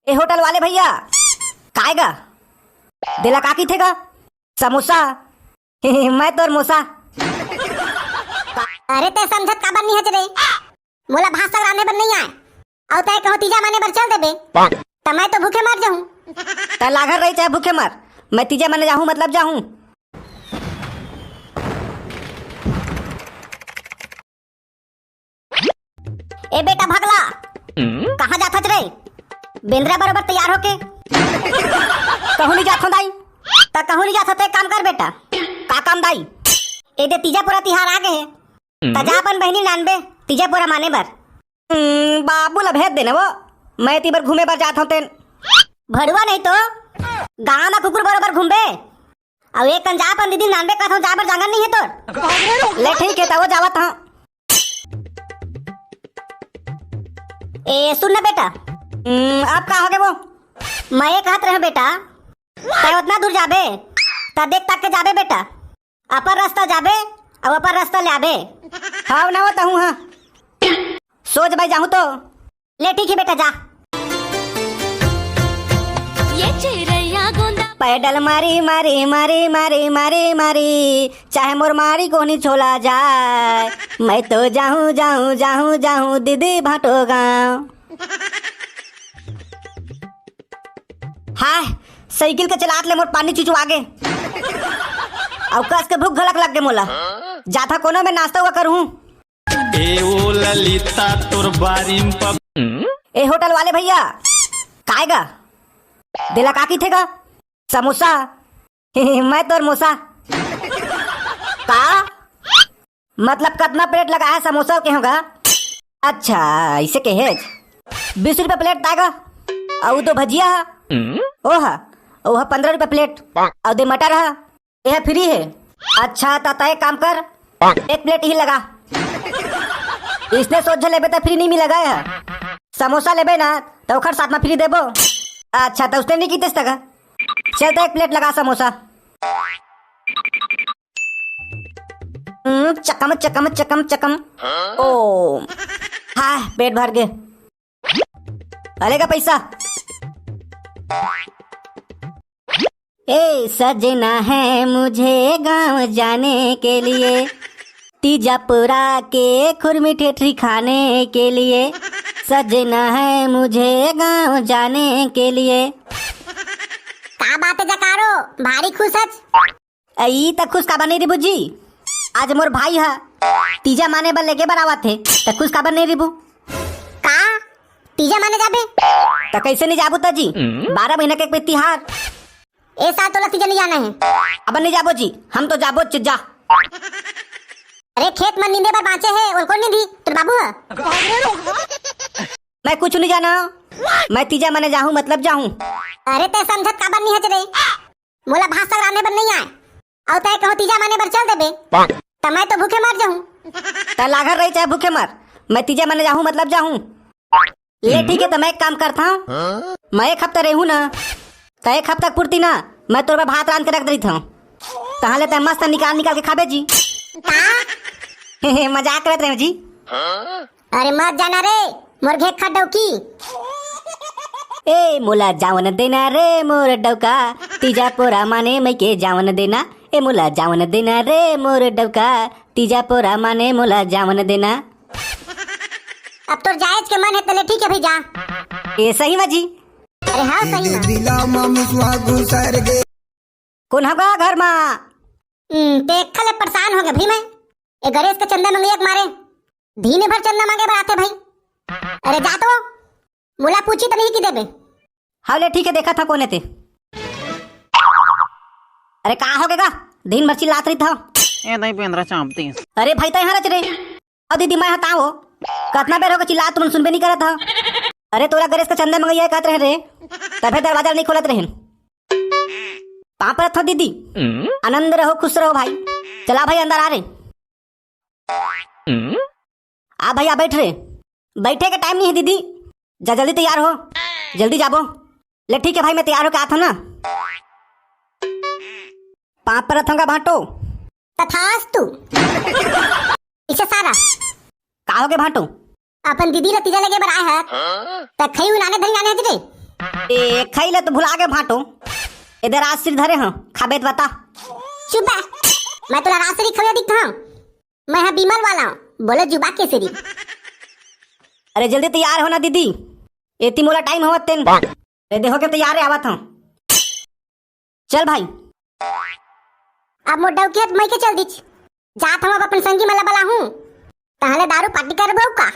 ए hotel वाले भैया काएगा दिला काकी थेगा समोसा मैं तोर मोसा। अरे ते समझत काबर नहीं हज रे मोला भात साग रांधे बर नहीं आए और तय कहो तीजा माने बर चल देबे त मैं तो भूखे मर जाऊं। त लागर रही चाहे भूखे मर मैं तीजा माने जाऊं मतलब जाऊं। ए बेटा भगला कहाँ जात रे बेंद्रा बरोबर तैयार होके कहूं नहीं जात दाई त कहूं नहीं जात ते काम कर बेटा का काम दाई ए दे तीजा पूरा तिहार आ गए त जा अपन बहनी नानबे तीजा पूरा माने बर। बाबू ला भेज देना वो मैं ती बर घूमे बर जात हूं तेन भड़ुआ नहीं तो गांव में कुकुर बरोबर घूमबे और एक कन जा अपन दीदी नानबे का जा बर जांगन नहीं है तोर। ले ठीक है त वो जावत हां। ए सुन ना बेटा आप का होगे वो मैं एक हाथ रहे बेटा तय उतना दूर जाबे ता देख तक के जाबे बेटा अपन रास्ता जाबे और अपन रास्ता ले आबे। हाँ ना होता हूँ हाँ सोच भाई जाऊँ तो ले ठीक है बेटा जा। पैडल मारी मारी मारी मारी मारी मारी चाहे मोर मारी को नहीं छोला जाए मैं तो जाऊँ जाऊँ जाऊँ जाऊँ दीदी भाटो गाँव। हाय साइकिल के चलात ले मोर पानी चुचु आगे और कस के भूख घलक लग गे मोला जाथा कोनो में नाश्ता हुआ करूँ। ए ओ ललिता तोर बारीम पब ए होटल वाले भैया काएगा दिला काकी थेगा समोसा मैं तोर मोसा। का मतलब कितना प्लेट लगा है समोसा के होगा। अच्छा इसे कहे 20 रुपए प्लेट दागा और दो भजिया ओहा ओहा 15 रुपए प्लेट और दे मटर है यह फ्री है। अच्छा ताता एक काम कर एक प्लेट ही लगा इसने सोच लेबे तो फ्री नहीं मिलेगा है समोसा लेबे ना तो ओखर साथ में फ्री देबो। अच्छा तो उसने नहीं की तक चल तो एक प्लेट लगा समोसा। चकम चकम चकम चकम ओ हाँ पेट भर गए अलेगा पैसा। ए सजना है मुझे गांव जाने के लिए तीजापुरा के खुरमी ठेठरी खाने के लिए सजना है मुझे गांव जाने के लिए। का बात है जकारो भारी खुश हच आई तक खुश काबर नहीं रिबू जी आज मोर भाई है तीजा माने बर लेके बर आवत थे तक खुश काबर नहीं रिबू। का तीजा माने जाबे तो कैसे नहीं जाबू जी 12 महीना के तिहार ए साल तो तीजा नहीं जाना है। अब नहीं जाबो जी हम तो जाबो जा। अरे खेत में नींदे पर बाँचे है और कौन नींदी तो बाबू है। मैं कुछ नहीं जाना मैं तीजा माने जाऊँ मतलब जाऊँ। अरे ते समझत काबर नहीं हज रे मोला भात साग रांधे बर नहीं आए और तय कहो तीजा माने बर चल देबे त मैं तो भूखे मर जाऊं। त लागर रही चाहे भूखे मर मैं तीजा माने जाऊँ मतलब जाऊँ। ले ठीक है तो मैं एक काम करता हूँ मैं एक हफ्ता रहूँ ना तो एक हफ्ता पूर्ति ना मैं तोर भात रांध के रख दी था तहाँ ले मस्त निकाल निकाल के खाबे जी। मजाक करत रहे जी। अरे मत जाना रे मोर घेक खा डौकी ए मोला जावन देना रे मोर डौका तीजा पोरा माने मैं के जावन देना ए मोला जावन देना रे मोर डौका तीजा पोरा माने मोला जावन देना। अब तो जायज के मन है तले ठीक है भाई जा। ए सही में जी। अरे हाँ सही में कौन होगा घर में देख खले परेशान हो गए भाई मैं ए गणेश के चंदा मंगे एक मारे धीने भर चंदा मांगे बराते भाई। अरे जा तो मुला पूछी तो नहीं की देबे। हाँ ले ठीक है देखा था कोने थे। अरे कहाँ हो गएगा दिन भर चिल्लात रही था ए नहीं पेंद्रा चांपती। अरे भाई तो यहाँ रच रहे और दीदी मैं हता हो कितना बेर होगा चिल्ला तुम सुनबे नहीं करत था। अरे तोला गणेश का चंदा मंगैया कहत रहे रे तभी दरवाजा नहीं खोलत रहे कहाँ पर था दीदी। आनंद रहो खुश रहो भाई चला भाई अंदर आ रहे आ भैया बैठ रहे बैठे के टाइम नहीं है दीदी जा जल्दी तैयार हो जल्दी जाबो। ले ठीक है भाई मैं तैयार होकर आता ना पाँव पर रथोंगा भाटो तथास्तु इसे सारा का हो गए भाटो अपन दीदी ला तीजा लगे बर आए है त खई उनाने धरी आने हजरे ए खैले तो भुला गए भाटो। इधर आज सिर धरे हैं खाबेत बता। चुप है, मैं तुला रासरी खवे दिखता हूँ। मैं यहाँ बीमल वाला हूँ, बोले जुबा के सिरी। अरे जल्दी तैयार होना दीदी, एती मोला टाइम होवत तेन। अरे देखो के तैयार है आवत हूँ। चल भाई। अब मोर डौकियत मैं के चल दीच। जात हम अब अपन संगी मला बला हूँ। तहले दारू पार्टी कर का।